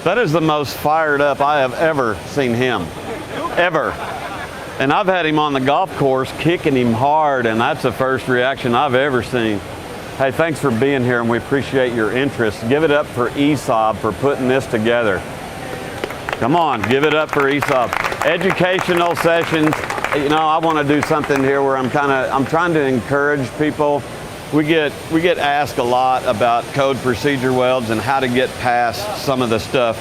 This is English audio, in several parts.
That is the most fired up I have ever seen him, ever. And I've had him on the golf course kicking him hard, and that's the first reaction I've ever seen. Hey, thanks for being here, and we appreciate your interest. Give it up for ESAB for putting this together. Come on, give it up for ESAB. Educational sessions. You know, I want to do something here where I'm trying to encourage people. We get asked a lot about code procedure welds and how to get past some of the stuff.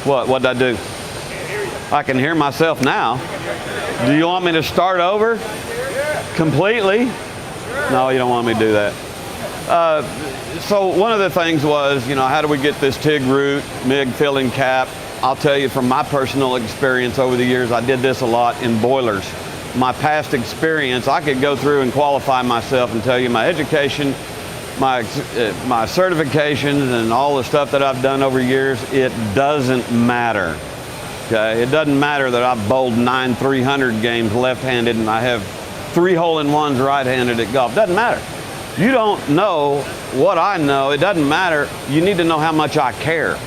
What'd I do? I can hear myself now. Do you want me to start over completely? No, you don't want me to do that. So one of the things was, you know, how do we get this TIG root, MIG filling cap? I'll tell you from my personal experience over the years, I did this a lot in boilers. My past experience, I could go through and qualify myself and tell you my education, my certifications and all the stuff that I've done over years. It doesn't matter. Okay? It doesn't matter that I've bowled 9 300 games left-handed and I have 3 hole-in-ones right-handed at golf. Doesn't matter. You don't know what I know. It doesn't matter. You need to know how much I care.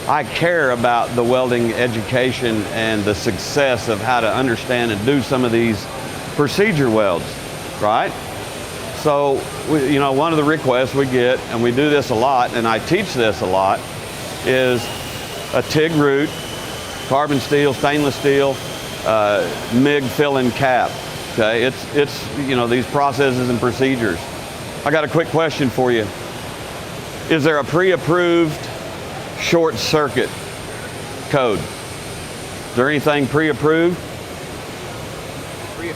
I care about the welding education and the success of how to understand and do some of these procedure welds, right? So, you know, one of the requests we get, and we do this a lot, and I teach this a lot, is a TIG root, carbon steel, stainless steel, MIG fill-in cap. Okay, it's you know, these processes and procedures. I got a quick question for you. Is there a pre-approved short circuit code? Is there anything pre-approved?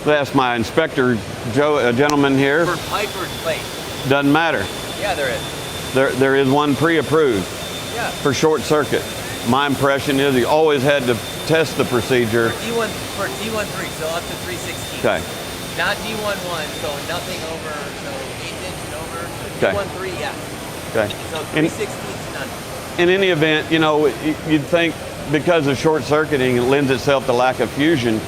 That's my inspector, Joe, a gentleman here. For pipe or plate? Doesn't matter. Yeah, there is. There is one pre-approved. Yeah. For short circuit. My impression is you always had to test the procedure. For D13, so up to 316. Okay. Not D11, so nothing over, so 8 inches over. Okay. D13, yeah. Okay. So 316 is none. In any event, you know, you'd think because of short circuiting, it lends itself to lack of fusion.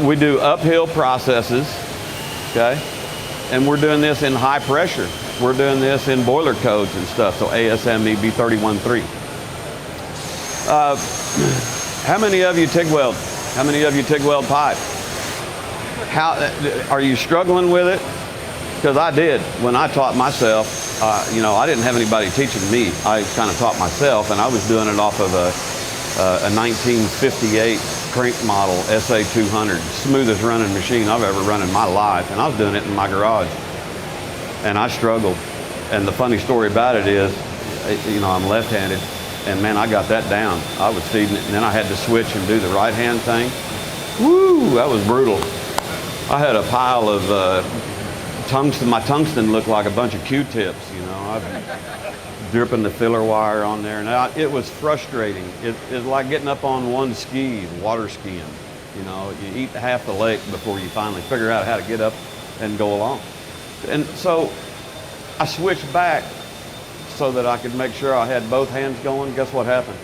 We do uphill processes, okay? And we're doing this in high pressure. We're doing this in boiler codes and stuff, so ASME B313. How many of you TIG weld? How many of you TIG weld pipe? How are you struggling with it? Because I did when I taught myself. You know, I didn't have anybody teaching me. I kind of taught myself, and I was doing it off of a 1958 crank model SA200, smoothest running machine I've ever run in my life, and I was doing it in my garage, and I struggled. And the funny story about it is, you know, I'm left-handed, and man, I got that down. I was feeding it, and then I had to switch and do the right-hand thing. Woo, that was brutal. I had a pile of tungsten. My tungsten looked like a bunch of Q-tips, you know. I've dripping the filler wire on there. Now, it was frustrating. It's like getting up on one ski, water skiing. You know, you eat half the lake before you finally figure out how to get up and go along. And so I switched back so that I could make sure I had both hands going. Guess what happened?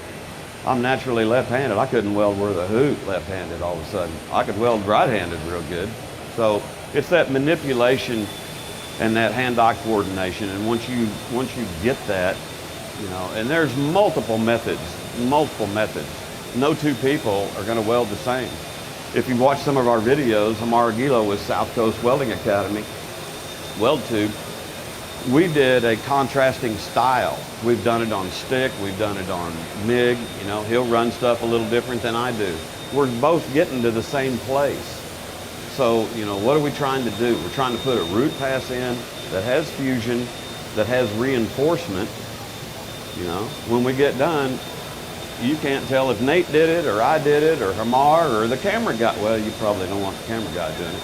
I'm naturally left-handed. I couldn't weld worth a hoot left-handed all of a sudden. I could weld right-handed real good. So it's that manipulation and that hand-eye coordination. And once you get that, you know, and there's multiple methods. No two people are going to weld the same. If you watch some of our videos, Amara Gilo with South Coast Welding Academy, Weld Tube, we did a contrasting style. We've done it on stick, we've done it on MIG, you know, he'll run stuff a little different than I do. We're both getting to the same place. So, you know, what are we trying to do? We're trying to put a root pass in that has fusion, that has reinforcement. You know, when we get done, you can't tell if Nate did it, or I did it, or Hamar, or the camera guy. Well, you probably don't want the camera guy doing it.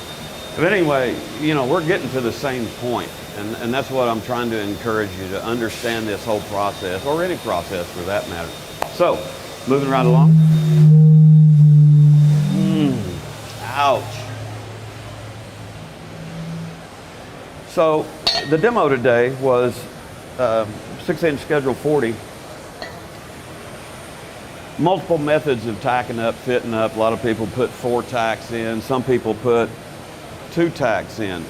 But anyway, you know, we're getting to the same point. And that's what I'm trying to encourage you to understand this whole process, or any process for that matter. So, moving right along. Ouch. So, the demo today was 6-inch schedule 40. Multiple methods of tacking up, fitting up. A lot of people put 4 tacks in. Some people put 2 tacks in.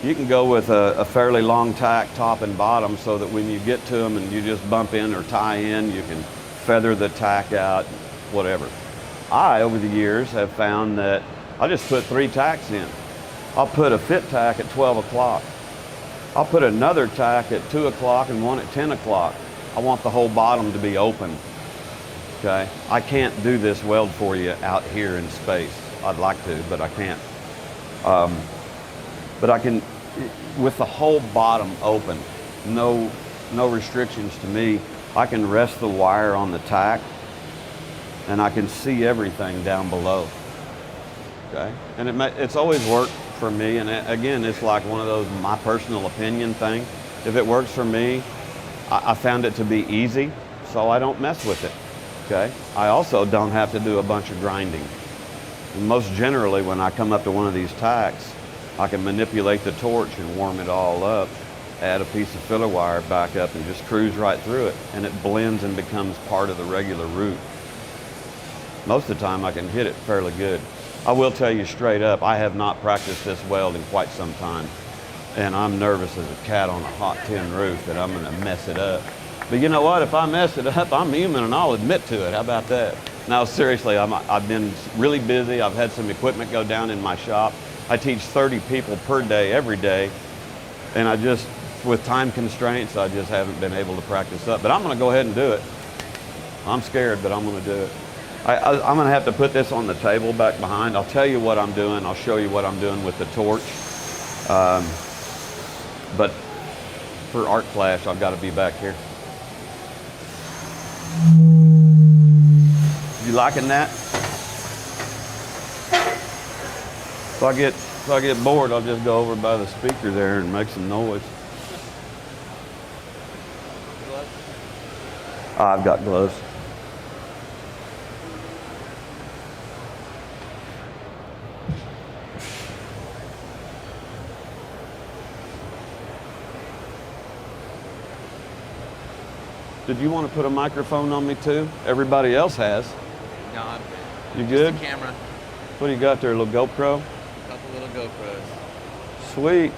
You can go with a fairly long tack top and bottom so that when you get to them and you just bump in or tie in, you can feather the tack out, whatever. I, over the years, have found that I just put 3 tacks in. I'll put a fit tack at 12 o'clock. I'll put another tack at 2 o'clock and one at 10 o'clock. I want the whole bottom to be open, okay? I can't do this weld for you out here in space. I'd like to, but I can't. But I can, with the whole bottom open, no restrictions to me, I can rest the wire on the tack and I can see everything down below, okay? And it's always worked for me, and again, it's like one of those my personal opinion thing. If it works for me, I found it to be easy, so I don't mess with it, okay? I also don't have to do a bunch of grinding. And most generally, when I come up to one of these tacks, I can manipulate the torch and warm it all up, add a piece of filler wire back up and just cruise right through it, and it blends and becomes part of the regular route. Most of the time I can hit it fairly good. I will tell you straight up, I have not practiced this weld in quite some time, and I'm nervous as a cat on a hot tin roof that I'm gonna mess it up. But you know what, if I mess it up, I'm human and I'll admit to it. How about that? Now seriously, I've been really busy. I've had some equipment go down in my shop. I teach 30 people per day, every day, and I just, with time constraints, I just haven't been able to practice up. But I'm gonna go ahead and do it. I'm scared, but I'm gonna do it. I'm gonna have to put this on the table back behind. I'll tell you what I'm doing. I'll show you what I'm doing with the torch. But for arc flash, I've gotta be back here. You liking that? If I get bored, I'll just go over by the speaker there and make some noise. Gloves? I've got gloves. Did you want to put a microphone on me too? Everybody else has. No, I'm good. You good? Just a camera. What do you got there, a little GoPro? A couple little GoPros. Sweet.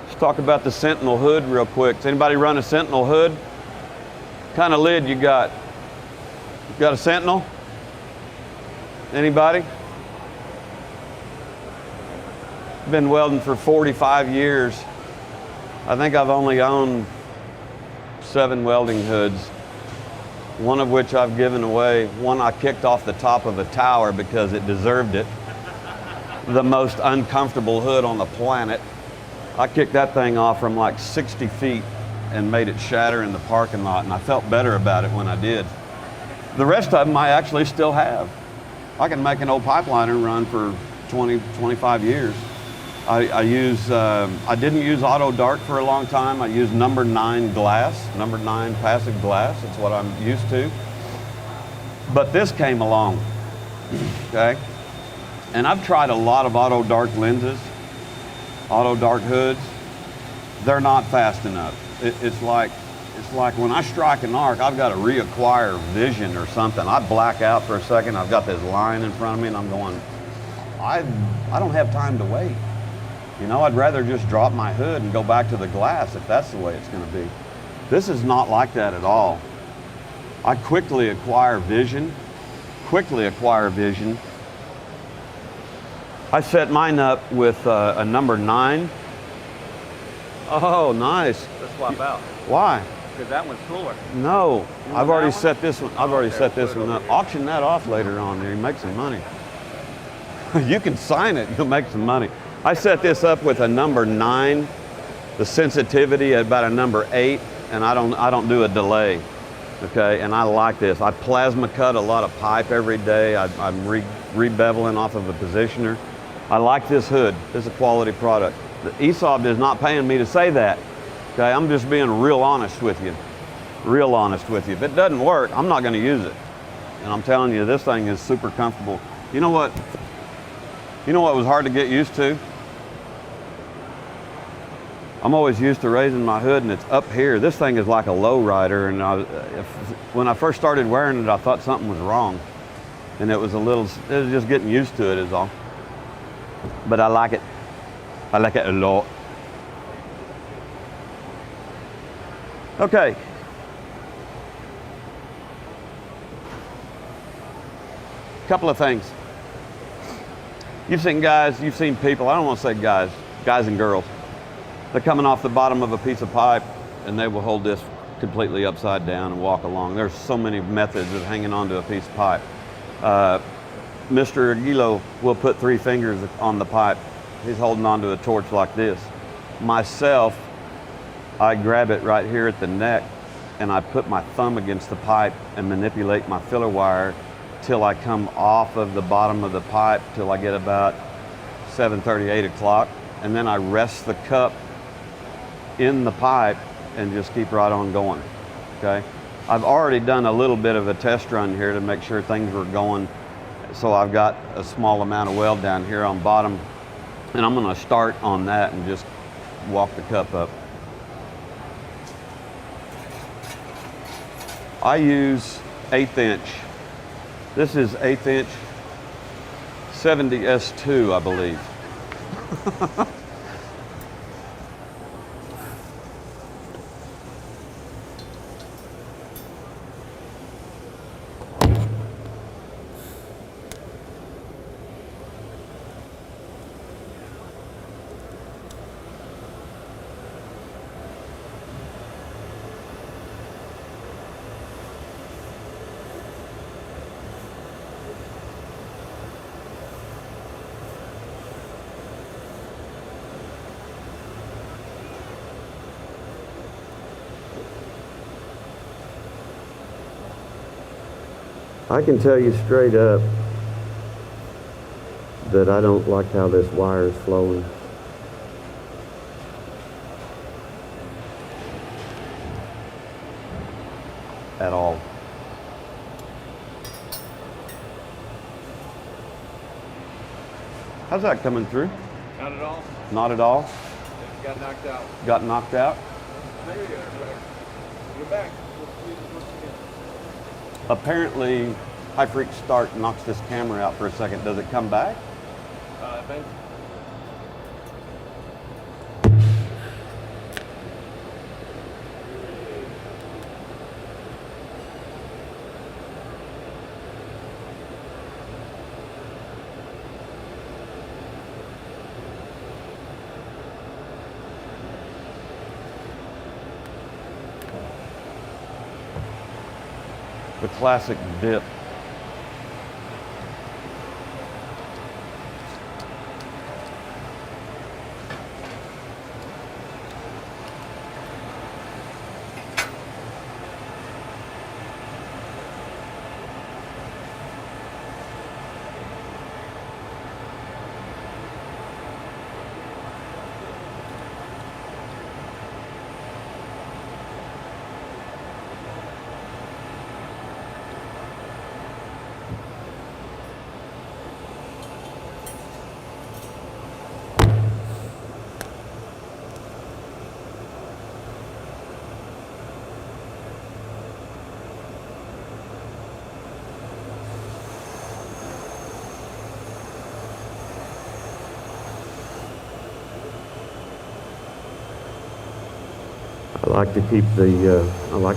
Let's talk about the Sentinel hood real quick. Does anybody run a Sentinel hood? What kind of lid you got? You got a Sentinel? Anybody? Been welding for 45 years. I think I've only owned 7 welding hoods, one of which I've given away. One I kicked off the top of a tower because it deserved it. The most uncomfortable hood on the planet. I kicked that thing off from like 60 feet and made it shatter in the parking lot, and I felt better about it when I did. The rest of them I actually still have. I can make an old pipeliner run for 20, 25 years. I didn't use auto dark for a long time. I used number 9 glass, number 9 passive glass. That's what I'm used to. But this came along, okay? And I've tried a lot of auto dark lenses, auto dark hoods. They're not fast enough. It's like when I strike an arc, I've got to reacquire vision or something. I black out for a second. I've got this line in front of me and I'm going, I don't have time to wait. You know, I'd rather just drop my hood and go back to the glass if that's the way it's going to be. This is not like that at all. I quickly acquire vision. I set mine up with a number 9. Oh, nice. Let's swap out. Why? Because that one's cooler. No, I've already one? set this one. I've already set this one up. Auction that off later on there. You make some money. You can sign it. You'll make some money. I set this up with a number 9, the sensitivity at about a number 8, and I don't do a delay, okay? And I like this. I plasma cut a lot of pipe every day. I'm re-beveling off of a positioner. I like this hood. This is a quality product. The ESAB is not paying me to say that, okay? I'm just being real honest with you. Real honest with you. If it doesn't work, I'm not gonna use it. And I'm telling you, this thing is super comfortable. You know what? You know what was hard to get used to? I'm always used to raising my hood and it's up here. This thing is like a low rider, and when I first started wearing it, I thought something was wrong. And it was just getting used to it is all. But I like it. I like it a lot. Okay. Couple of things. You've seen guys, you've seen people, I don't want to say guys and girls. They're coming off the bottom of a piece of pipe and they will hold this completely upside down and walk along. There's so many methods of hanging onto a piece of pipe. Mr. Aguilo will put 3 fingers on the pipe. He's holding onto a torch like this. Myself, I grab it right here at the neck and I put my thumb against the pipe and manipulate my filler wire till I come off of the bottom of the pipe till I get about 7:30, 8 o'clock. And then I rest the cup in the pipe and just keep right on going, okay? I've already done a little bit of a test run here to make sure things were going. So I've got a small amount of weld down here on bottom, and I'm gonna start on that and just walk the cup up. I use 1/8 inch. This is 1/8 inch 70S2, I believe. I can tell you straight up that I don't like how this wire is flowing. At all. How's that coming through? Not at all. Not at all? Got knocked out. Got knocked out? There you are. You're back. Apparently, high freak start knocks this camera out for a second. Does it come back? Thanks. The classic dip. I like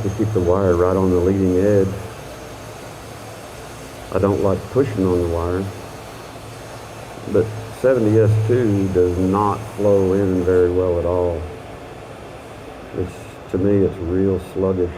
to keep the wire right on the leading edge. I don't like pushing on the wire, but 70S2 does not flow in very well at all. To me, it's real sluggish.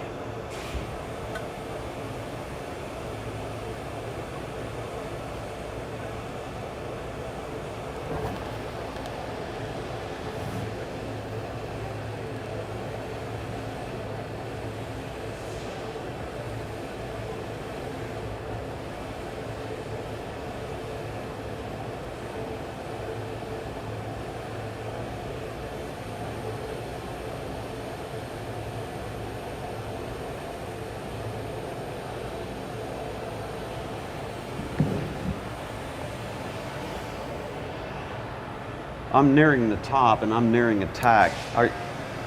I'm nearing the top and I'm nearing a tack.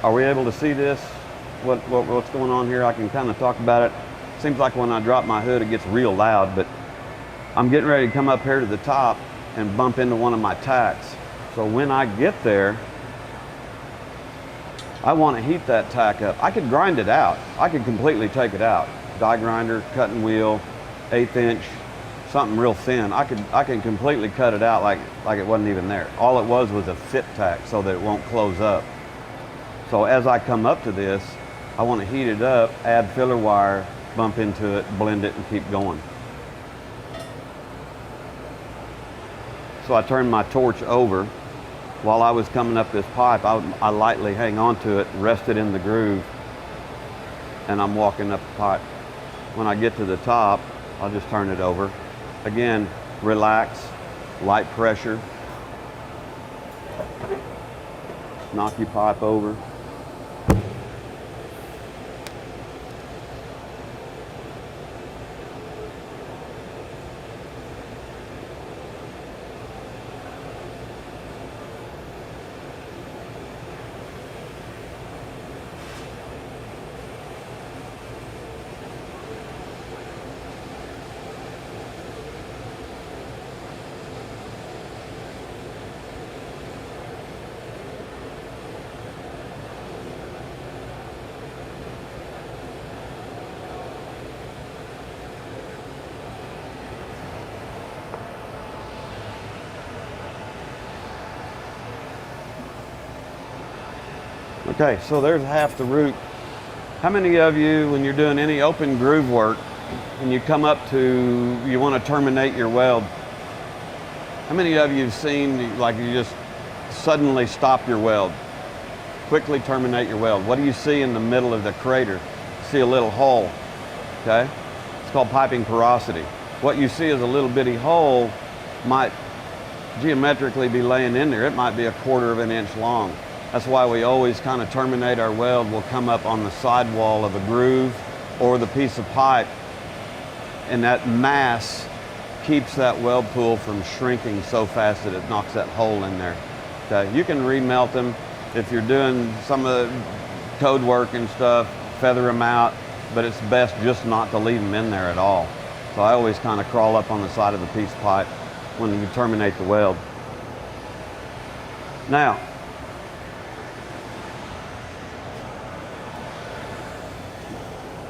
Are we able to see this? What's going on here? I can kind of talk about it. Seems like when I drop my hood, it gets real loud, but I'm getting ready to come up here to the top and bump into one of my tacks. So when I get there, I want to heat that tack up. I could grind it out. I could completely take it out. Die grinder, cutting wheel, 1/8 inch, something real thin. I can completely cut it out like it wasn't even there. All it was a fit tack so that it won't close up. So as I come up to this, I want to heat it up, add filler wire, bump into it, blend it, and keep going. So I turned my torch over. While I was coming up this pipe, I lightly hang on to it, rest it in the groove, and I'm walking up the pipe. When I get to the top, I'll just turn it over. Again, relax, light pressure. Knock your pipe over. Okay, so there's half the route. How many of you, when you're doing any open groove work and you come up to, you want to terminate your weld, how many of you have seen, like, you just suddenly stop your weld, quickly terminate your weld? What do you see in the middle of the crater? You see a little hole, okay? It's called piping porosity. What you see is a little bitty hole might geometrically be laying in there. It might be 1/4 of an inch long. That's why we always kind of terminate our weld. We'll come up on the sidewall of a groove or the piece of pipe, and that mass keeps that weld pool from shrinking so fast that it knocks that hole in there. Okay, you can remelt them. If you're doing some of the code work and stuff, feather them out, but it's best just not to leave them in there at all. So I always kind of crawl up on the side of the piece of pipe when you terminate the weld. Now,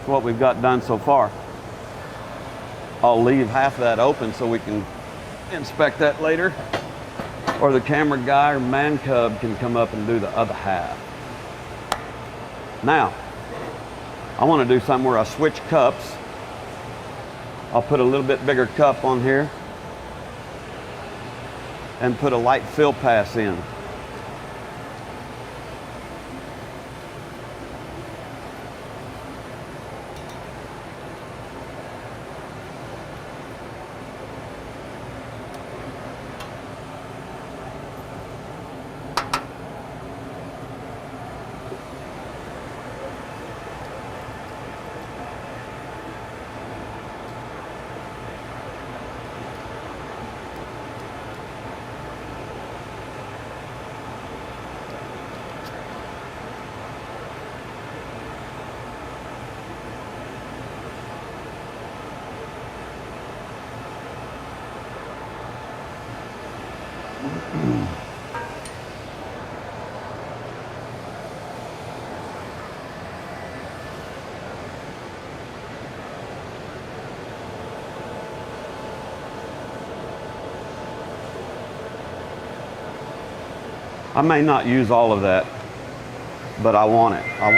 what we've got done so far. I'll leave half of that open so we can inspect that later, or the camera guy or man cub can come up and do the other half. Now, I want to do something where I switch cups. I'll put a little bit bigger cup on here and put a light fill pass in. I may not use all of that, but I want it. I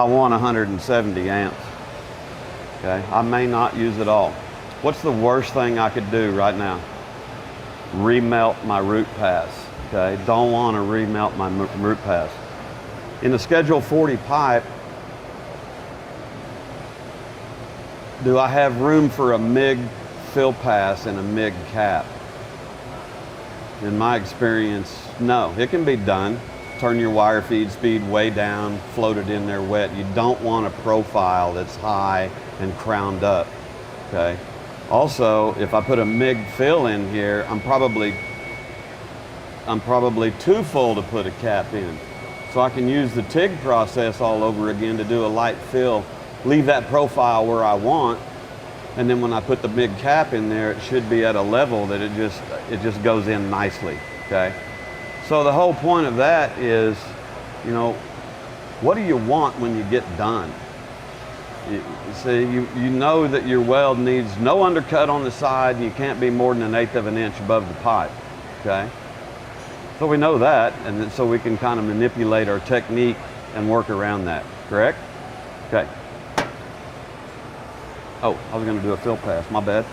want 170 amps. Okay, I may not use it all. What's the worst thing I could do right now? Remelt my root pass. Okay, don't want to remelt my root pass. In the Schedule 40 pipe, do I have room for a MIG fill pass and a MIG cap? In my experience, no. It can be done. Turn your wire feed speed way down, float it in there wet. You don't want a profile that's high and crowned up, okay? Also, if I put a MIG fill in here, I'm probably I'm probably too full to put a cap in. So I can use the TIG process all over again to do a light fill, leave that profile where I want, and then when I put the MIG cap in there, it should be at a level that it just goes in nicely, okay? So the whole point of that is, you know, what do you want when you get done? You know that your weld needs no undercut on the side, and you can't be more than 1/8 of an inch above the pipe, okay? So we know that, and then, so we can kind of manipulate our technique and work around that, correct? Okay. Oh, I was gonna do a fill pass, my bad.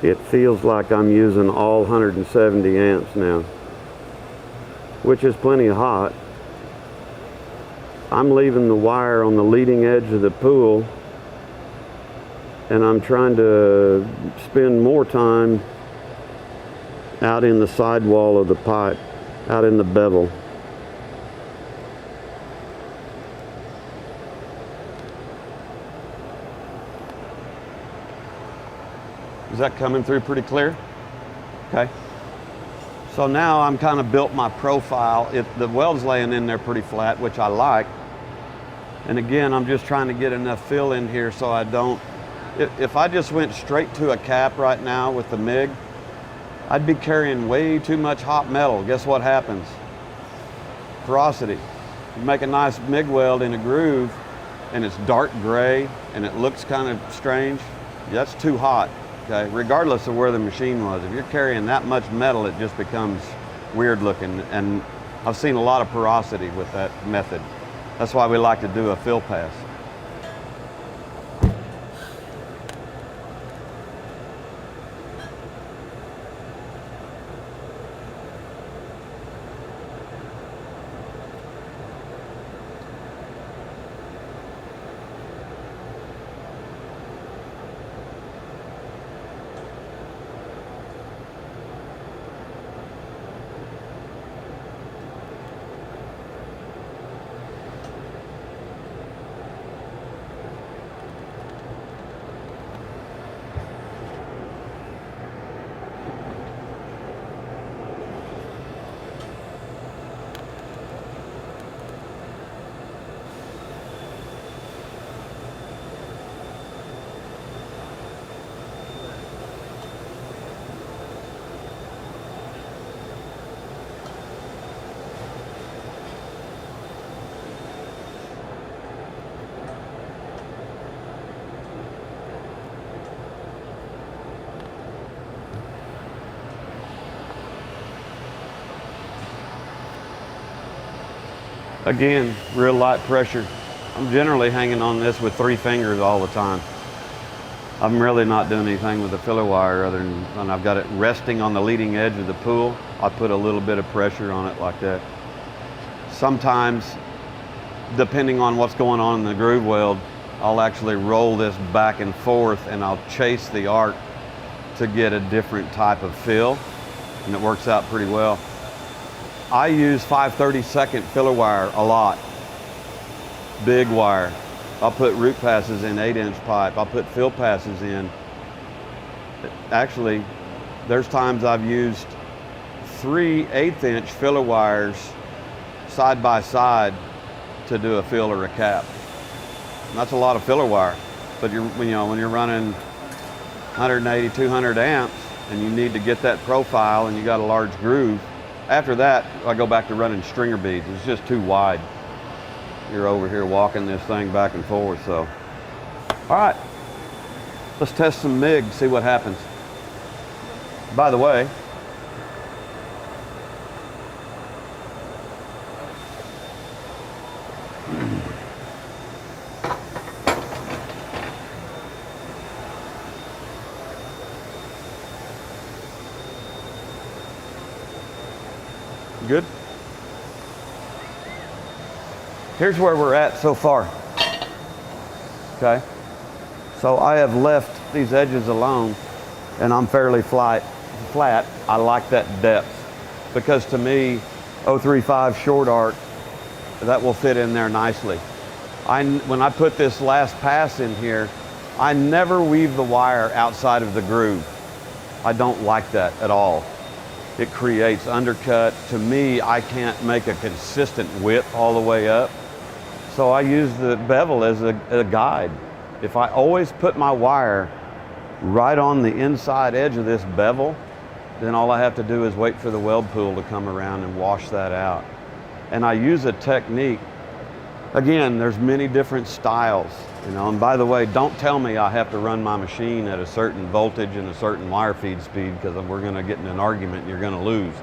It feels like I'm using all 170 amps now, which is plenty hot. I'm leaving the wire on the leading edge of the pool, and I'm trying to spend more time out in the sidewall of the pipe, out in the bevel. Is that coming through pretty clear? Okay. So now I'm kind of built my profile. The weld's laying in there pretty flat, which I like. And again, I'm just trying to get enough fill in here so I don't, if I just went straight to a cap right now with the MIG, I'd be carrying way too much hot metal. Guess what happens? Porosity. You make a nice MIG weld in a groove and it's dark gray and it looks kind of strange. That's too hot. Okay, regardless of where the machine was. If you're carrying that much metal, it just becomes weird looking, and I've seen a lot of porosity with that method. That's why we like to do a fill pass. Again, real light pressure. I'm generally hanging on this with 3 fingers all the time. I'm really not doing anything with the filler wire other than when I've got it resting on the leading edge of the pool, I put a little bit of pressure on it like that. Sometimes, depending on what's going on in the groove weld, I'll actually roll this back and forth and I'll chase the arc to get a different type of fill, and it works out pretty well. I use 5/32 filler wire a lot, big wire. I'll put root passes in 8-inch pipe. I'll put fill passes in. Actually, there's times I've used 3 1/8-inch filler wires side by side to do a fill or a cap. And that's a lot of filler wire. But when you're running 180, 200 amps and you need to get that profile and you got a large groove, after that, I go back to running stringer beads. It's just too wide. You're over here walking this thing back and forth, so. All right, let's test some MIG, see what happens. By the way, Good? Here's where we're at so far. Okay? So I have left these edges alone and I'm fairly flat. I like that depth because to me, 035 short arc, that will fit in there nicely. When I put this last pass in here, I never weave the wire outside of the groove. I don't like that at all. It creates undercut. To me, I can't make a consistent width all the way up. So I use the bevel as a guide. If I always put my wire right on the inside edge of this bevel, then all I have to do is wait for the weld pool to come around and wash that out. And I use a technique. Again, there's many different styles, you know, and by the way, don't tell me I have to run my machine at a certain voltage and a certain wire feed speed because we're gonna get in an argument and you're gonna lose,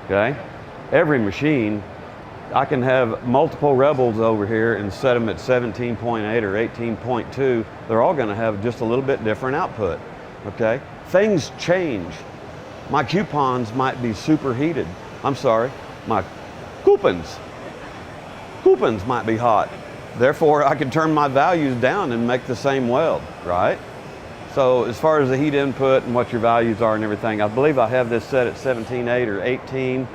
okay? Every machine, I can have multiple rebels over here and set them at 17.8 or 18.2. They're all gonna have just a little bit different output, okay? Things change. My coupons might be superheated. I'm sorry, my coupons might be hot. Therefore, I can turn my values down and make the same weld, right? So as far as the heat input and what your values are and everything, I believe I have this set at 17.8 or 18.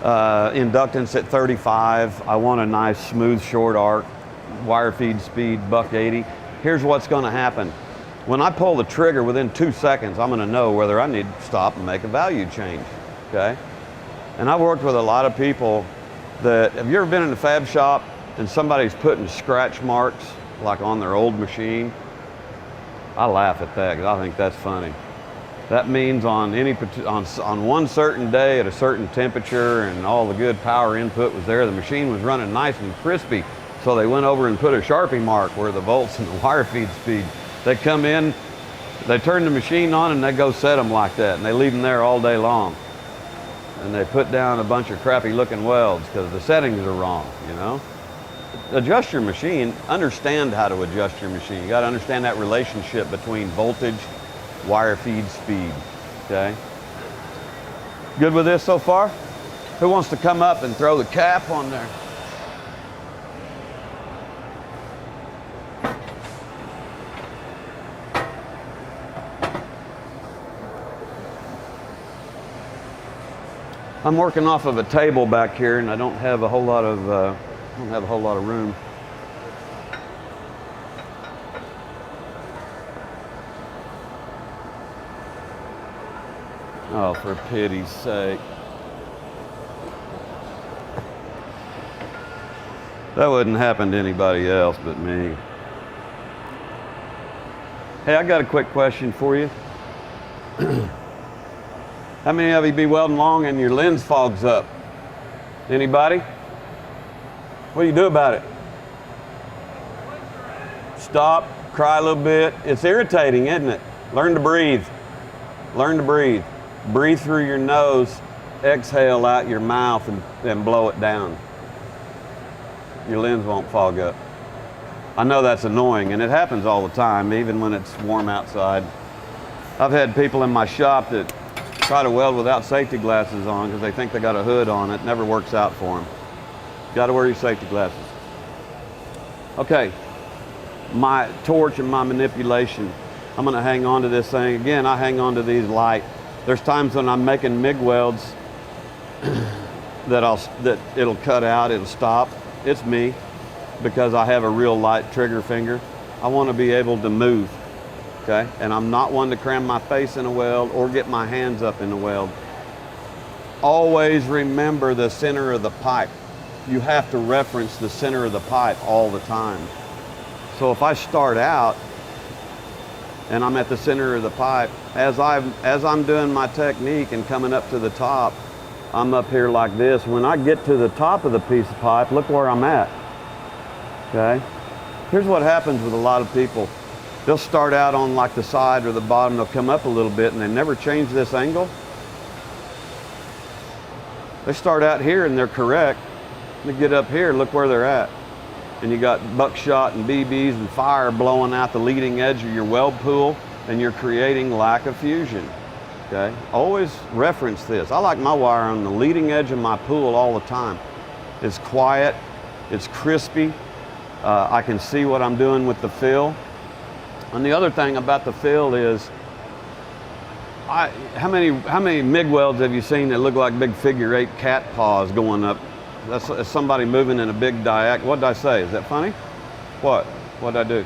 Inductance at 35. I want a nice smooth short arc, wire feed speed, $180. Here's what's gonna happen. When I pull the trigger within 2 seconds, I'm gonna know whether I need to stop and make a value change, okay? And I've worked with a lot of people that, have you ever been in a fab shop and somebody's putting scratch marks like on their old machine? I laugh at that because I think that's funny. That means on one certain day at a certain temperature and all the good power input was there, the machine was running nice and crispy. So they went over and put a Sharpie mark where the volts and the wire feed speed. They come in, they turn the machine on and they go set them like that and they leave them there all day long. And they put down a bunch of crappy looking welds because the settings are wrong, you know? Adjust your machine, understand how to adjust your machine. You gotta understand that relationship between voltage, wire feed speed, okay? Good with this so far? Who wants to come up and throw the cap on there? I'm working off of a table back here, and I don't have a whole lot of room. Oh, for pity's sake! That wouldn't happen to anybody else but me. Hey, I got a quick question for you. How many of you be welding long and your lens fogs up? Anybody? What do you do about it? Stop, cry a little bit. It's irritating, isn't it? Learn to breathe. Learn to breathe. Breathe through your nose, exhale out your mouth and blow it down. Your lens won't fog up. I know that's annoying and it happens all the time, even when it's warm outside. I've had people in my shop that try to weld without safety glasses on because they think they got a hood on. It never works out for them. Got to wear your safety glasses. Okay, my torch and my manipulation. I'm going to hang on to this thing. Again, I hang on to these light. There's times when I'm making MIG welds that it'll cut out, it'll stop. It's me because I have a real light trigger finger. I want to be able to move. Okay, and I'm not one to cram my face in a weld or get my hands up in a weld. Always remember the center of the pipe. You have to reference the center of the pipe all the time. So if I start out and I'm at the center of the pipe, as I'm doing my technique and coming up to the top, I'm up here like this. When I get to the top of the piece of pipe, look where I'm at. Okay, here's what happens with a lot of people. They'll start out on like the side or the bottom, they'll come up a little bit and they never change this angle. They start out here and they're correct. They get up here, look where they're at. And you got buckshot and BBs and fire blowing out the leading edge of your weld pool and you're creating lack of fusion. okay? Always reference this. I like my wire on the leading edge of my pool all the time. It's quiet, it's crispy, I can see what I'm doing with the fill. And the other thing about the fill is, how many MIG welds have you seen that look like big figure-8 cat paws going up? That's somebody moving in a big diac. What did I say? Is that funny? What? What did I do?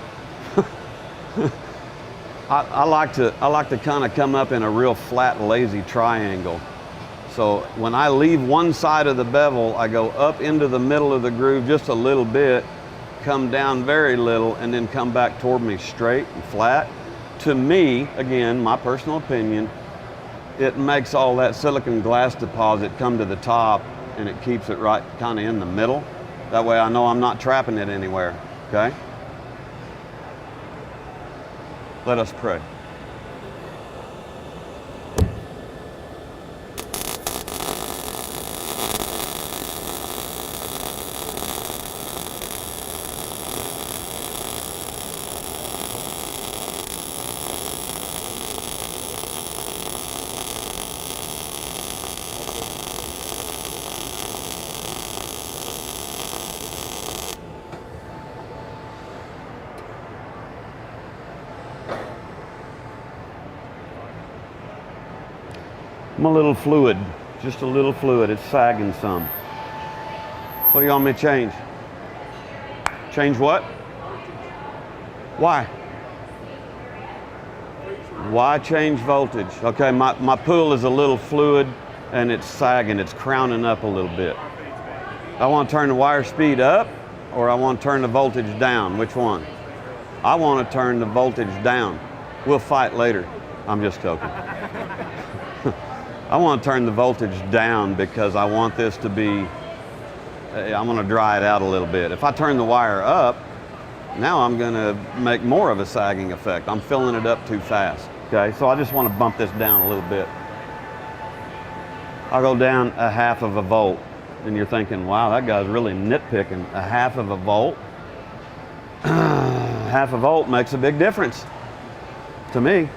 I like to kind of come up in a real flat, lazy triangle. So when I leave one side of the bevel, I go up into the middle of the groove just a little bit, come down very little, and then come back toward me straight and flat. To me, again, my personal opinion, it makes all that silicon glass deposit come to the top, and it keeps it right kind of in the middle. That way I know I'm not trapping it anywhere, okay? Let us pray. I'm a little fluid, just a little fluid. It's sagging some. What do you want me to change? Change what? Why? Why change voltage? Okay, my pool is a little fluid and it's sagging, it's crowning up a little bit. I want to turn the wire speed up or I want to turn the voltage down. Which one? I want to turn the voltage down. We'll fight later. I'm just joking. I want to turn the voltage down because I want this to be, I'm going to dry it out a little bit. If I turn the wire up, now I'm going to make more of a sagging effect. I'm filling it up too fast. Okay, so I just want to bump this down a little bit. I'll go down 1/2 volt. And you're thinking, wow, that guy's really nitpicking. 1/2 volt? 1/2 volt makes a big difference to me.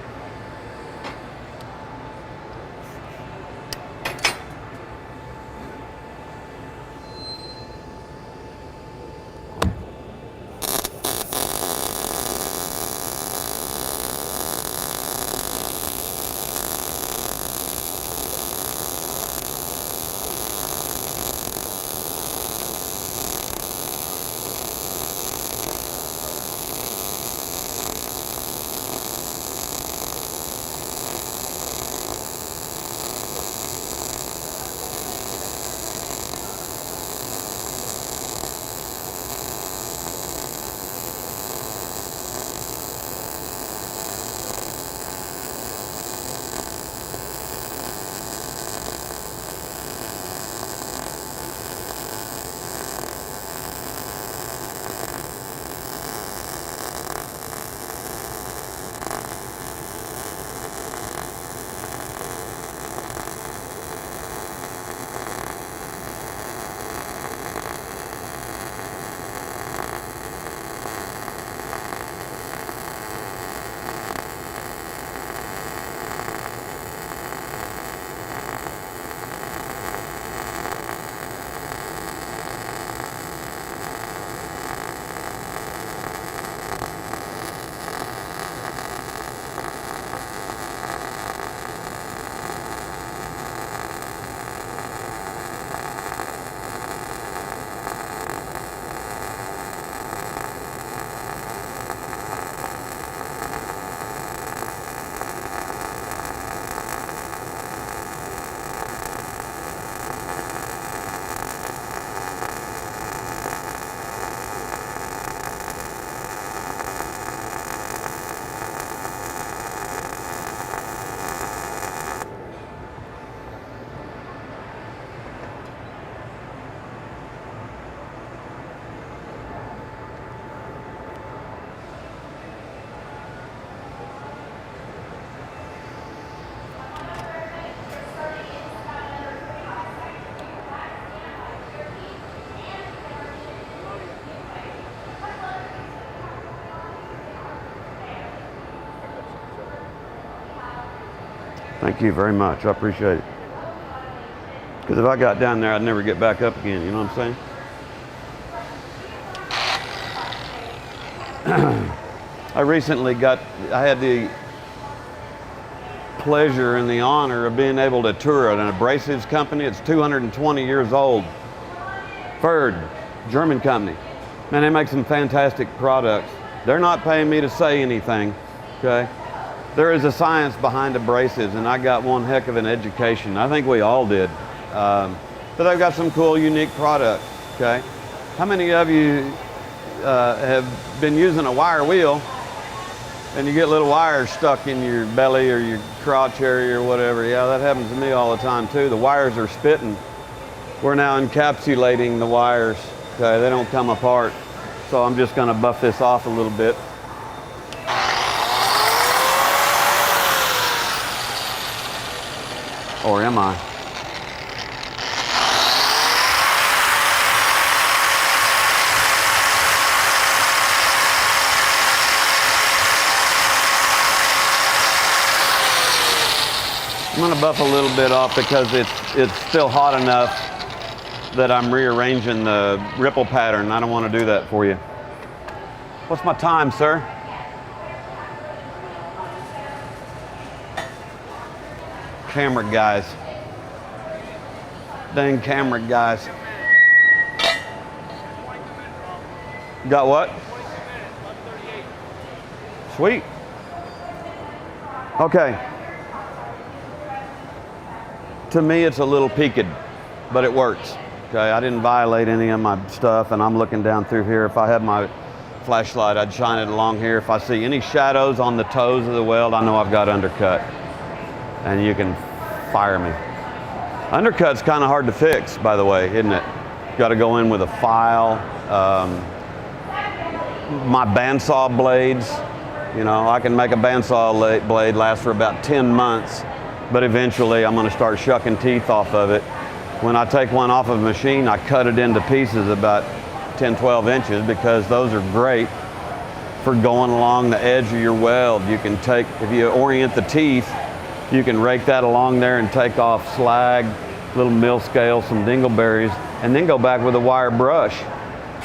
Thank you very much. I appreciate it. Because if I got down there, I'd never get back up again. You know what I'm saying? I had the pleasure and the honor of being able to tour an abrasives company. It's 220 years old. FABTECH, German company. Man, they make some fantastic products. They're not paying me to say anything, okay? There is a science behind abrasives, and I got one heck of an education. I think we all did. But they've got some cool, unique products, okay? How many of you have been using a wire wheel and you get little wires stuck in your belly or your crotch area or whatever? Yeah, that happens to me all the time too. The wires are spitting. We're now encapsulating the wires, okay? They don't come apart. So I'm just gonna buff this off a little bit. Or am I? I'm gonna buff a little bit off because it's still hot enough that I'm rearranging the ripple pattern. I don't want to do that for you. What's my time, sir? Camera guys. Dang camera guys. Got what? Sweet. Okay. To me, it's a little peaked, but it works. Okay, I didn't violate any of my stuff, and I'm looking down through here. If I had my flashlight, I'd shine it along here. If I see any shadows on the toes of the weld, I know I've got undercut, and you can fire me. Undercut's kind of hard to fix, by the way, isn't it? Got to go in with a file. My bandsaw blades, you know, I can make a bandsaw blade last for about 10 months, but eventually I'm going to start shucking teeth off of it. When I take one off of a machine, I cut it into pieces about 10, 12 inches because those are great for going along the edge of your weld. You can take, if you orient the teeth, you can rake that along there and take off slag, little mill scale, some dingleberries, and then go back with a wire brush.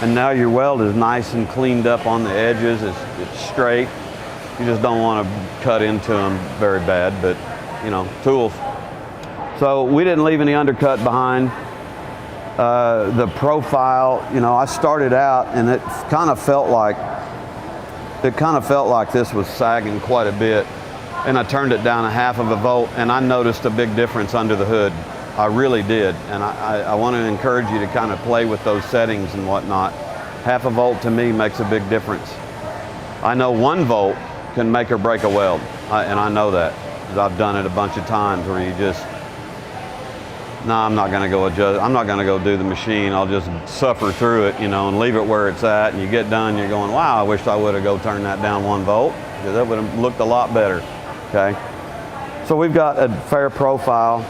And now your weld is nice and cleaned up on the edges. It's straight. You just don't want to cut into them very bad, but you know, tools. So we didn't leave any undercut behind. The profile, you know, I started out and it kind of felt like this was sagging quite a bit, and I turned it down 1/2 volt, and I noticed a big difference under the hood. I really did, and I want to encourage you to kind of play with those settings and whatnot. 1/2 volt to me makes a big difference. I know 1 volt can make or break a weld, and I know that because I've done it a bunch of times where you just, no, I'm not going to go adjust. I'm not going to go do the machine. I'll just suffer through it, you know, and leave it where it's at. And you get done, you're going, wow, I wish I would have go turn that down 1 volt because that would have looked a lot better. Okay, so we've got a fair profile.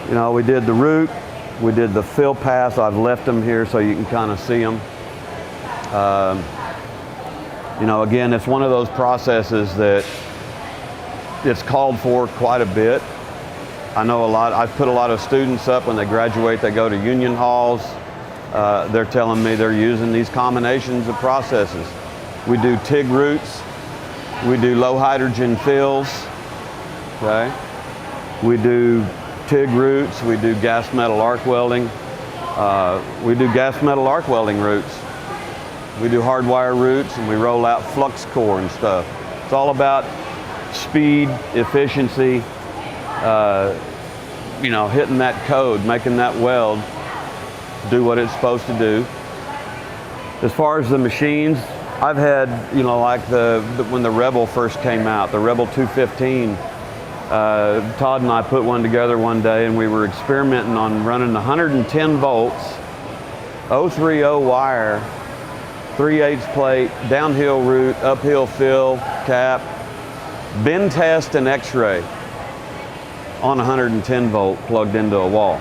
You know, we did the root, we did the fill pass. I've left them here so you can kind of see them. You know, again, it's one of those processes that it's called for quite a bit. I know I've put a lot of students up when they graduate, they go to union halls. They're telling me they're using these combinations of processes. We do TIG roots, we do low hydrogen fills, okay? We do TIG roots, we do gas metal arc welding. We do gas metal arc welding roots. We do hardwire roots, and we roll out flux core and stuff. It's all about speed, efficiency, you know, hitting that code, making that weld do what it's supposed to do. As far as the machines, I've had, you know, like when the Rebel first came out, the Rebel 215, Todd and I put one together one day, and we were experimenting on running 110 volts, 030 wire, 3/8 plate, downhill root, uphill fill, cap, bend test and x-ray on 110 volt plugged into a wall.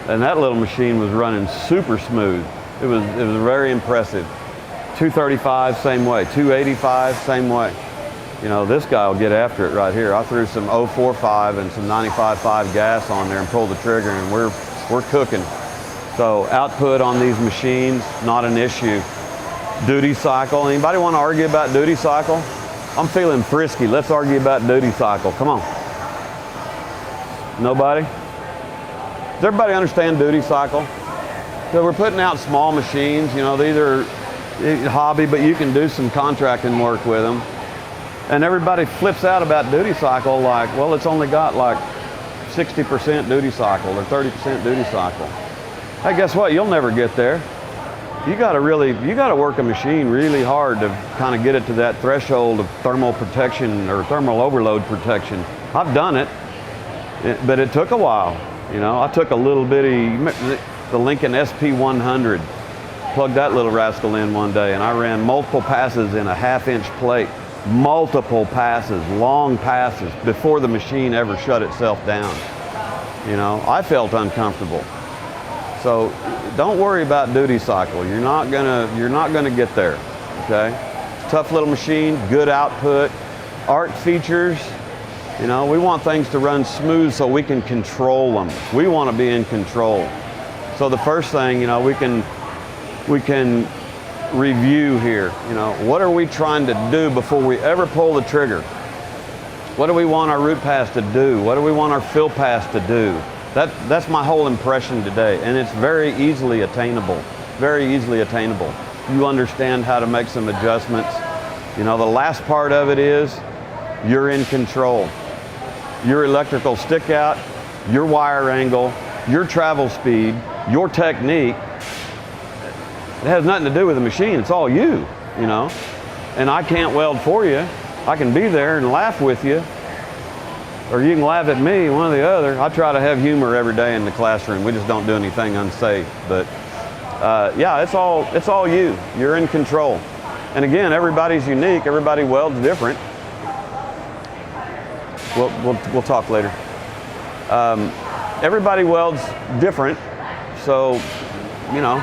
And that little machine was running super smooth. It was very impressive. 235, same way. 285, same way. You know, this guy will get after it right here. I threw some 045 and some 95.5 gas on there and pulled the trigger, and we're cooking. So output on these machines, not an issue. Duty cycle, anybody want to argue about duty cycle? I'm feeling frisky. Let's argue about duty cycle. Come on. Nobody? Does everybody understand duty cycle? So we're putting out small machines, you know, these are hobby, but you can do some contracting work with them. And everybody flips out about duty cycle like, well, it's only got like 60% duty cycle or 30% duty cycle. Hey, guess what? You'll never get there. You got to work a machine really hard to kind of get it to that threshold of thermal protection or thermal overload protection. I've done it, but it took a while. You know, I took a little bitty, the Lincoln SP100, plugged that little rascal in one day, and I ran multiple passes in a 1/2-inch plate. Multiple passes, long passes, before the machine ever shut itself down. You know, I felt uncomfortable. So don't worry about duty cycle. You're not gonna get there. Okay? Tough little machine, good output, art features. You know, we want things to run smooth so we can control them. We want to be in control. So the first thing, you know, we can review here. You know, what are we trying to do before we ever pull the trigger? What do we want our root pass to do? What do we want our fill pass to do? That's my whole impression today, and it's very easily attainable. Very easily attainable. You understand how to make some adjustments. You know, the last part of it is you're in control. Your electrical stick out, your wire angle, your travel speed, your technique. It has nothing to do with the machine. It's all you know. And I can't weld for you. I can be there and laugh with you, or you can laugh at me, one or the other. I try to have humor every day in the classroom. We just don't do anything unsafe. But yeah, it's all you. You're in control. And again, everybody's unique. Everybody welds different. We'll talk later. Everybody welds different. So, you know,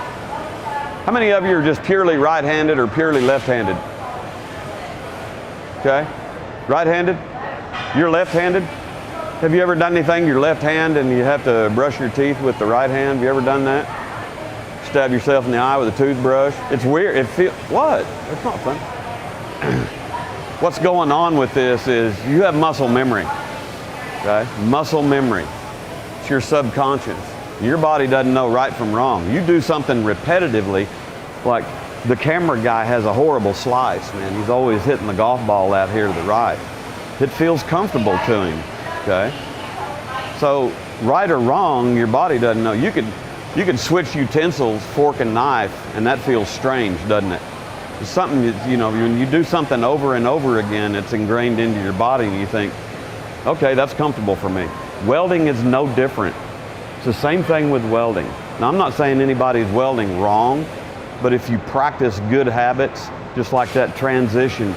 how many of you are just purely right-handed or purely left-handed? Okay, right-handed? You're left-handed? Have you ever done anything your left hand and you have to brush your teeth with the right hand? Have you ever done that? Stab yourself in the eye with a toothbrush? It's weird. What? It's not fun. What's going on with this is you have muscle memory. Okay, muscle memory. It's your subconscious. Your body doesn't know right from wrong. You do something repetitively, like the camera guy has a horrible slice, man. He's always hitting the golf ball out here to the right. It feels comfortable to him, okay? So right or wrong, your body doesn't know. You could switch utensils, fork and knife, and that feels strange, doesn't it? It's something, you know, when you do something over and over again, it's ingrained into your body and you think, okay, that's comfortable for me. Welding is no different. It's the same thing with welding. Now, I'm not saying anybody's welding wrong, but if you practice good habits, just like that transition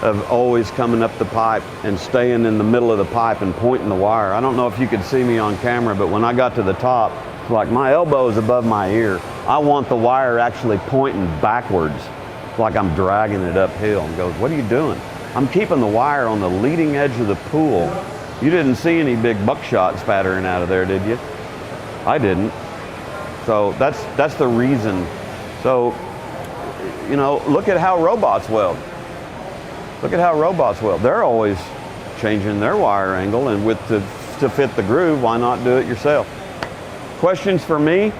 of always coming up the pipe and staying in the middle of the pipe and pointing the wire. I don't know if you could see me on camera, but when I got to the top, it's like my elbow is above my ear. I want the wire actually pointing backwards. It's like I'm dragging it uphill. And goes, what are you doing? I'm keeping the wire on the leading edge of the pool. You didn't see any big buckshot spattering out of there, did you? I didn't. So that's the reason. So, you know, look at how robots weld. Look at how robots weld. They're always changing their wire angle and width to fit the groove. Why not do it yourself? Questions for me?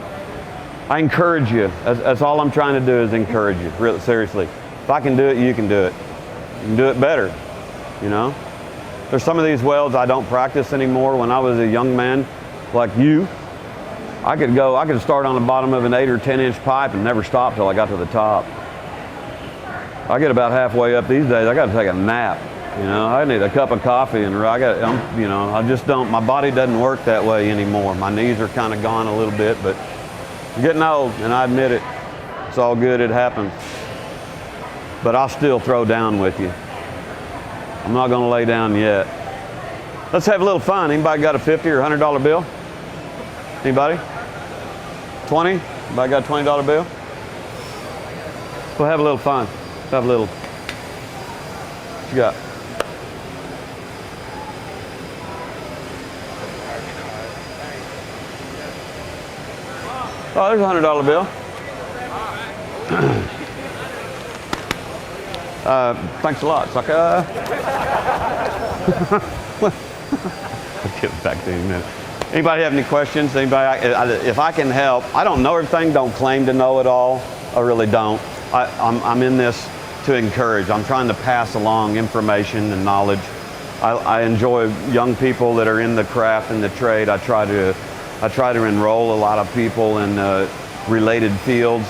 I encourage you. That's all I'm trying to do is encourage you, really, seriously. If I can do it, you can do it. You can do it better, you know? There's some of these welds I don't practice anymore. When I was a young man like you, I could start on the bottom of an 8 or 10 inch pipe and never stop till I got to the top. I get about halfway up these days, I got to take a nap. You know, I need a cup of coffee and I just don't, my body doesn't work that way anymore. My knees are kind of gone a little bit, but I'm getting old and I admit it. It's all good, it happens. But I'll still throw down with you. I'm not gonna lay down yet. Let's have a little fun. Anybody got a $50 or $100 bill? Anybody? 20? Anybody got a $20 bill? We'll have a little fun. Have a little. What you got? Oh, there's a $100 bill. Thanks a lot, sucker. I'll get it back to you in a minute. Anybody have any questions? Anybody? If I can help, I don't know everything. Don't claim to know it all. I really don't. I'm in this to encourage. I'm trying to pass along information and knowledge. I enjoy young people that are in the craft and the trade. I try to enroll a lot of people in related fields.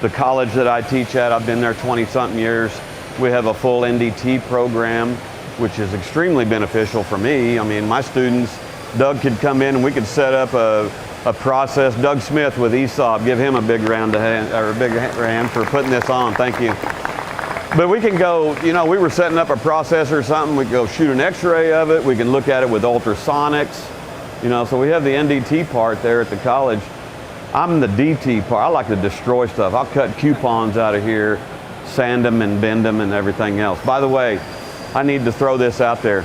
The college that I teach at, I've been there 20-something years. We have a full NDT program, which is extremely beneficial for me. I mean, my students, Doug could come in and we could set up a process. Doug Smith with ESAB, give him a big round of hand, or a big hand for putting this on. Thank you. But we can go, you know, we were setting up a process or something. We go shoot an X-ray of it. We can look at it with ultrasonics. You know, so we have the NDT part there at the college. I'm the DT part. I like to destroy stuff. I'll cut coupons out of here, sand them and bend them and everything else. By the way, I need to throw this out there.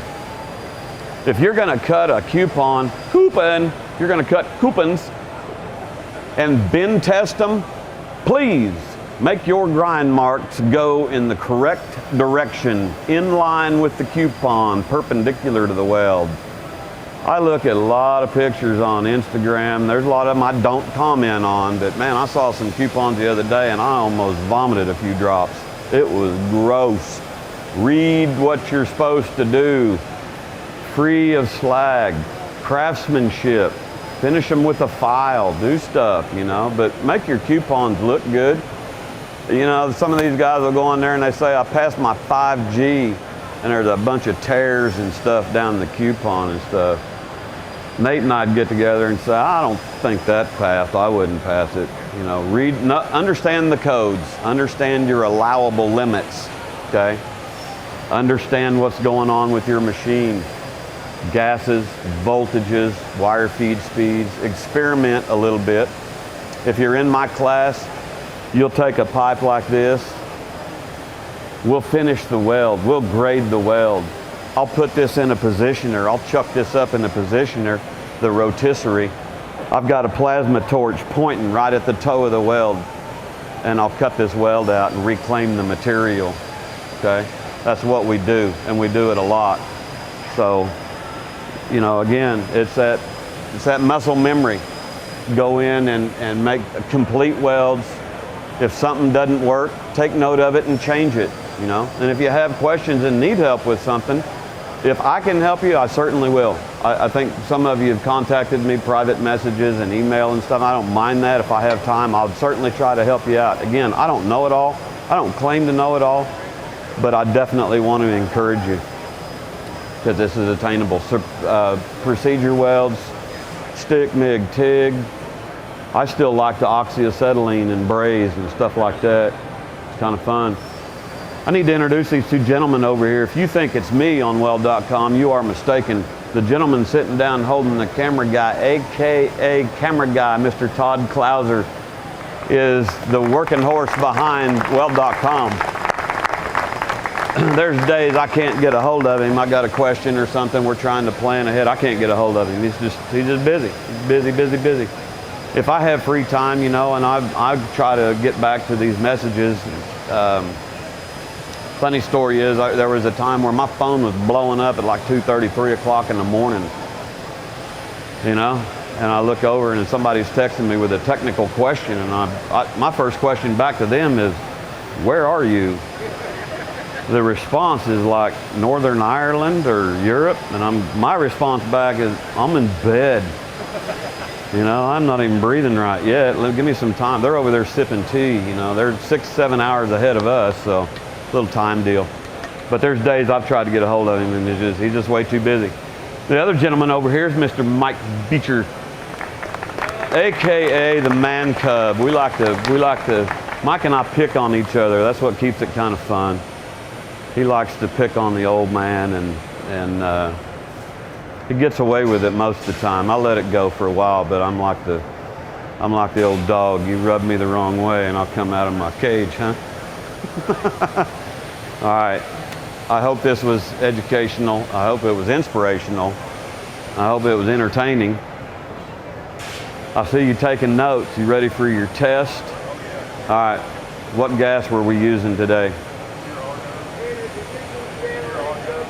If you're gonna cut a coupon, you're gonna cut coupons and bend test them, please make your grind marks go in the correct direction, in line with the coupon, perpendicular to the weld. I look at a lot of pictures on Instagram. There's a lot of them I don't comment on, but man, I saw some coupons the other day and I almost vomited a few drops. It was gross. Read what you're supposed to do. Free of slag. Craftsmanship. Finish them with a file. Do stuff, you know, but make your coupons look good. You know, some of these guys will go in there and they say, I passed my 5G, and there's a bunch of tears and stuff down the coupon and stuff. Nate and I'd get together and say, I don't think that passed. I wouldn't pass it. You know, understand the codes. Understand your allowable limits, okay? Understand what's going on with your machine. Gases, voltages, wire feed speeds. Experiment a little bit. If you're in my class, you'll take a pipe like this. We'll finish the weld. We'll grade the weld. I'll put this in a positioner. I'll chuck this up in a positioner, the rotisserie. I've got a plasma torch pointing right at the toe of the weld, and I'll cut this weld out and reclaim the material, okay? That's what we do, and we do it a lot. So, you know, again, it's that muscle memory. Go in and make complete welds. If something doesn't work, take note of it and change it, you know? And if you have questions and need help with something, if I can help you, I certainly will. I think some of you have contacted me, private messages and email and stuff. I don't mind that. If I have time, I'll certainly try to help you out. Again, I don't know it all. I don't claim to know it all, but I definitely want to encourage you because this is attainable. So, procedure welds, stick, MIG, TIG. I still like the oxyacetylene and braze and stuff like that. It's kind of fun. I need to introduce these two gentlemen over here. If you think it's me on Weld.com, you are mistaken. The gentleman sitting down holding the camera guy, AKA camera guy, Mr. Todd Klauser, is the working horse behind Weld.com. There's days I can't get a hold of him. I got a question or something. We're trying to plan ahead. I can't get a hold of him. He's just busy. He's busy. If I have free time, you know, and I try to get back to these messages. Funny story is, there was a time where my phone was blowing up at like 2:30, 3 o'clock in the morning, you know, and I look over and somebody's texting me with a technical question, and my first question back to them is, where are you? The response is like Northern Ireland or Europe, and my response back is, I'm in bed. You know, I'm not even breathing right yet. Give me some time. They're over there sipping tea, you know, they're 6-7 hours ahead of us, so little time deal. But there's days I've tried to get a hold of him and he's just way too busy. The other gentleman over here is Mr. Mike Beecher, AKA the man cub. We like to, Mike and I pick on each other. That's what keeps it kind of fun. He likes to pick on the old man and he gets away with it most of the time. I let it go for a while, but I'm like the old dog. You rub me the wrong way and I'll come out of my cage, huh? All right, I hope this was educational. I hope it was inspirational. I hope it was entertaining. I see you taking notes. You ready for your test? All right. What gas were we using today?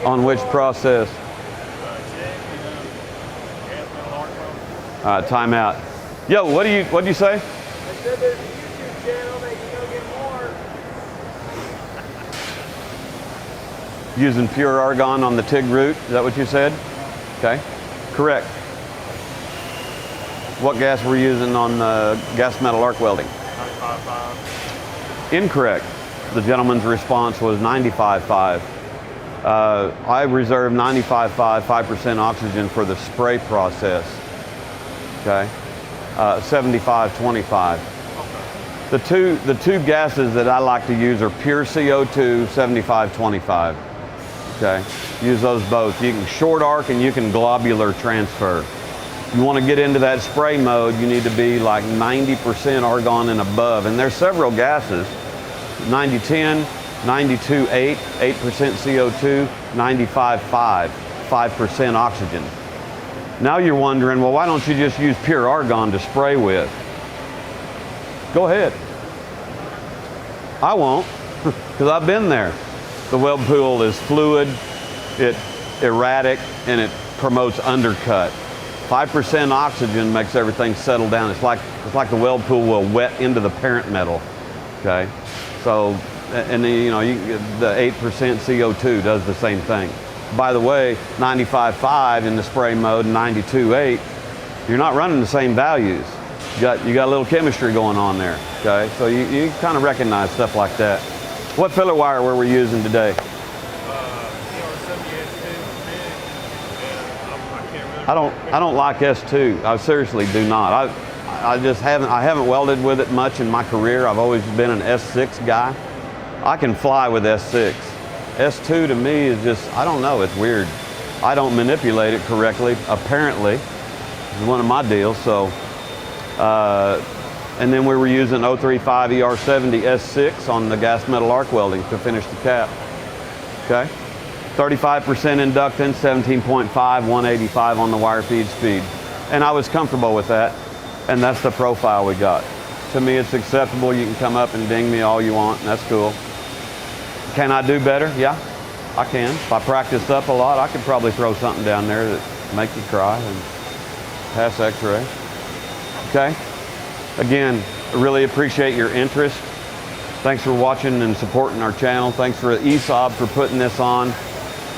On which process? All right, time out. Yo, what do you say? I said there's a YouTube channel that you can go get more. Using pure argon on the TIG route, is that what you said? Okay, correct. What gas were you using on gas metal arc welding? 95.5. Incorrect. The gentleman's response was 95.5. I reserve 95.5, 5% oxygen for the spray process. Okay, 75.25. The two gases that I like to use are pure CO2, 75.25. Okay, use those both. You can short arc and you can globular transfer. You want to get into that spray mode, you need to be like 90% argon and above. And there's several gases, 90-10, 92.8, 8% CO2, 95.5, 5% oxygen. Now you're wondering, well, why don't you just use pure argon to spray with? Go ahead. I won't, because I've been there. The weld pool is fluid, it's erratic, and it promotes undercut. 5% oxygen makes everything settle down. It's like the weld pool will wet into the parent metal. Okay, so and then, you know, the 8% CO2 does the same thing. By the way, 95.5 in the spray mode, 92.8, you're not running the same values. You got a little chemistry going on there. Okay, so you kind of recognize stuff like that. What filler wire were we using today? I don't like S2. I seriously do not. I haven't welded with it much in my career. I've always been an S6 guy. I can fly with S6. S2 to me is just, I don't know, it's weird. I don't manipulate it correctly, apparently. It's one of my deals, so. And then we were using 035 ER70 S6 on the gas metal arc welding to finish the cap. Okay? 35% inductance, 17.5, 185 on the wire feed speed. And I was comfortable with that, and that's the profile we got. To me, it's acceptable. You can come up and ding me all you want, and that's cool. Can I do better? Yeah, I can. If I practiced up a lot, I could probably throw something down there that make you cry and pass x-ray. Okay? Again, I really appreciate your interest. Thanks for watching and supporting our channel. Thanks for ESAB for putting this on.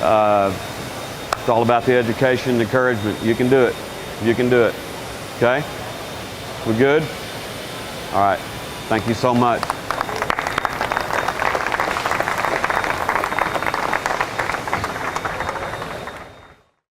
It's all about the education and encouragement. You can do it. You can do it. Okay? We good? All right. Thank you so much.